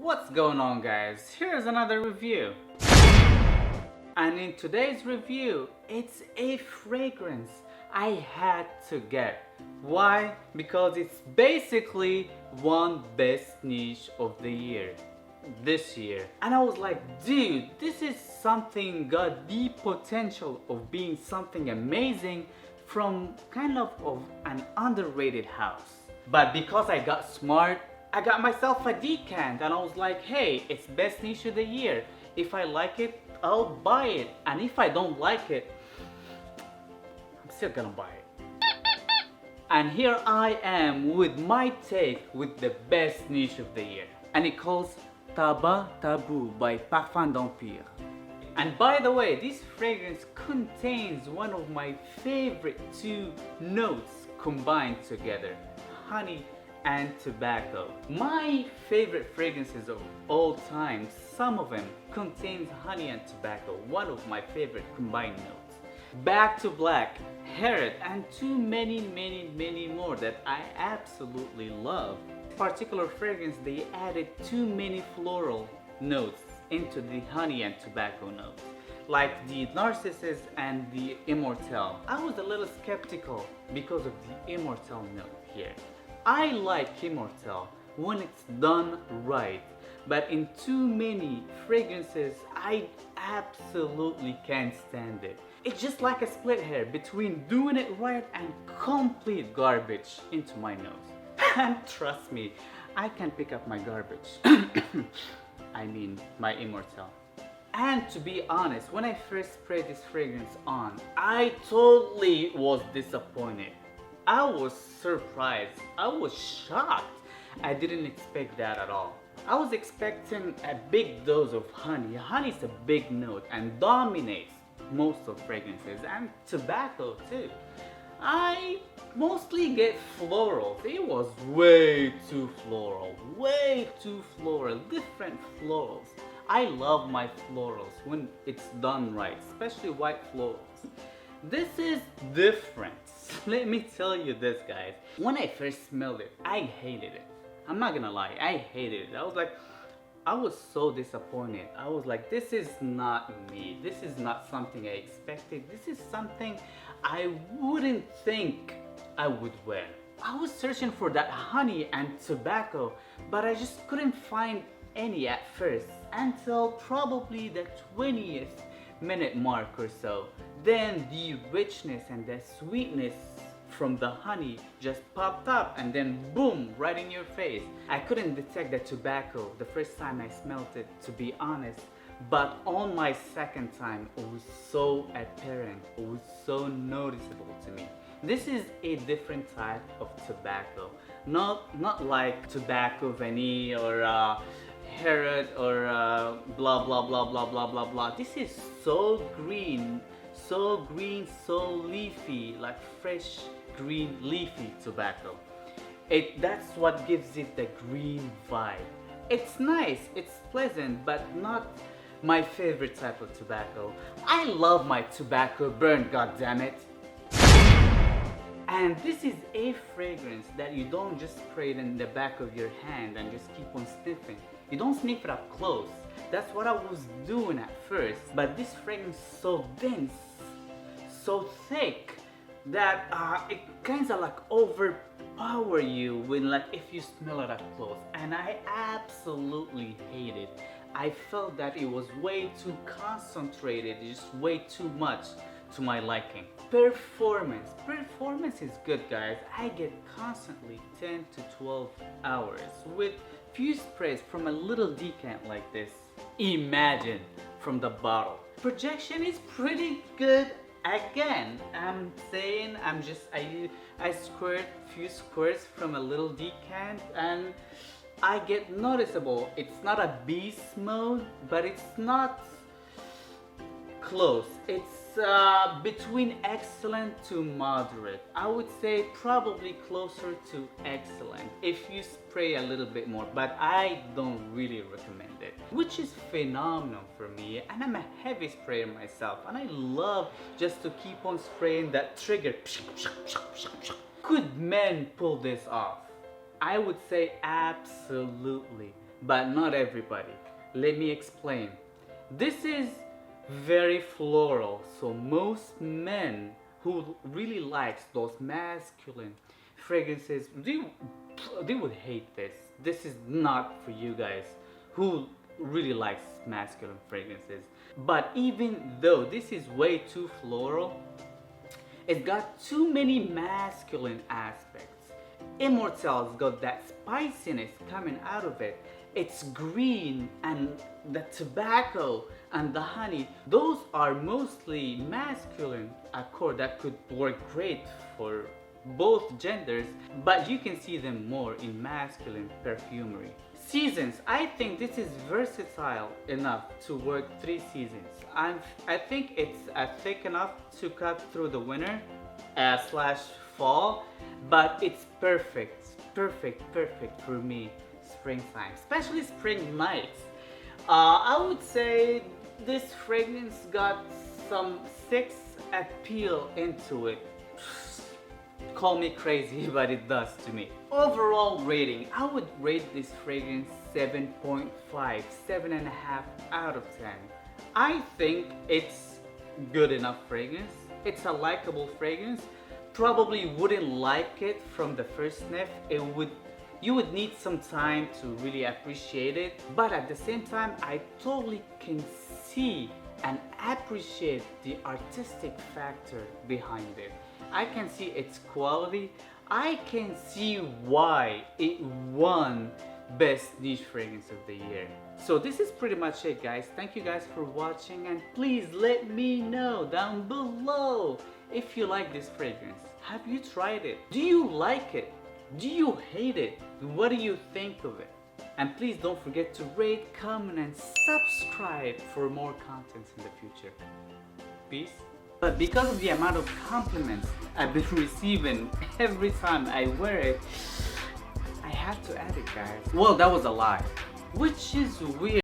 What's going on, guys? Here's another review. And in today's review, it's a fragrance I had to get. Why? Because it's basically one best niche of the year. This year. And I was like, dude, this is something got the potential of being something amazing from kind of an underrated house. But because I got smart, I got myself a decant and I was like, hey, it's best niche of the year. If I like it, I'll buy it. And if I don't like it, I'm still gonna buy it. And here I am with my take with the best niche of the year. And it calls Tabac Tabou by Parfum d'Empire. And by the way, this fragrance contains one of my favorite two notes combined together, honey and tobacco. My favorite fragrances of all time, some of them contains honey and tobacco, one of my favorite combined notes. Back to Black, Herod, and too many more that I absolutely love. This particular fragrance, they added too many floral notes into the honey and tobacco notes, like the Narcissus and the Immortelle. I was a little skeptical because of the Immortelle note here. I like Immortelle when it's done right, but in too many fragrances, I absolutely can't stand it. It's just like a split hair between doing it right and complete garbage into my nose. And trust me, I can pick up my garbage. I mean, my Immortelle. And to be honest, when I first sprayed this fragrance on, I totally was disappointed. I was surprised. I was shocked. I didn't expect that at all. I was expecting a big dose of honey. Honey is a big note and dominates most of fragrances, and tobacco too. I mostly get florals. It was way too floral, different florals. I love my florals when it's done right, especially white florals. This is different. Let me tell you this, guys. When I first smelled it, I hated it. I'm not gonna lie, I hated it. I was so disappointed. I was like, this is not me. This is not something I expected. This is something I wouldn't think I would wear. I was searching for that honey and tobacco, but I just couldn't find any at first until probably the 20th minute mark or so. Then the richness and the sweetness from the honey just popped up and then boom, right in your face. I couldn't detect the tobacco the first time I smelled it, to be honest, but on my second time it was so apparent, it was so noticeable to me. This is a different type of tobacco, not like tobacco vanille or Herod or blah blah blah blah blah blah blah. This is so green, so leafy, like fresh green leafy tobacco. That's what gives it the green vibe. It's nice, it's pleasant, but not my favorite type of tobacco. I love my tobacco burn, goddammit. And this is a fragrance that you don't just spray it in the back of your hand and just keep on sniffing. You don't sniff it up close. That's what I was doing at first. But this fragrance is so dense, so thick, that it kind of like overpower you when, like, if you smell it up close. And I absolutely hate it. I felt that it was way too concentrated, just way too much to my liking. Performance is good, guys. I get constantly 10 to 12 hours with few sprays from a little decant like this. Imagine from the bottle. Projection is pretty good. Again, I'm saying I squirt few squirts from a little decant and I get noticeable. It's not a beast mode, but it's not close. It's between excellent to moderate. I would say probably closer to excellent if you spray a little bit more, but I don't really recommend it, which is phenomenal for me. And I'm a heavy sprayer myself and I love just to keep on spraying that trigger. Could men pull this off? I would say absolutely. but not everybody. Let me explain. This is very floral, so most men who really likes those masculine fragrances, they would hate this. This is not for you guys who really likes masculine fragrances. But even though this is way too floral, it's got too many masculine aspects. Immortel's got that spiciness coming out of it. It's green, and the tobacco and the honey, those are mostly masculine accord that could work great for both genders, but you can see them more in masculine perfumery. Seasons, I think this is versatile enough to work 3 seasons. I think it's thick enough to cut through the winter slash fall, but it's perfect for me springtime, especially spring nights. I would say this fragrance got some sex appeal into it. Call me crazy, but it does to me. Overall rating, I would rate this fragrance 7.5, 7.5 out of 10. I think it's good enough fragrance. It's a likable fragrance. Probably wouldn't like it from the first sniff. You would need some time to really appreciate it, but at the same time, I totally can see and appreciate the artistic factor behind it. I can see its quality. I can see why it won Best Niche Fragrance of the Year. So this is pretty much it, guys. Thank you guys for watching, and please let me know down below if you like this fragrance. Have you tried it? Do you like it? Do you hate it? What do you think of it? And please don't forget to rate, comment, and subscribe for more content in the future. Peace. But because of the amount of compliments I've been receiving every time I wear it, I had to add it, guys. Well, that was a lie, which is weird.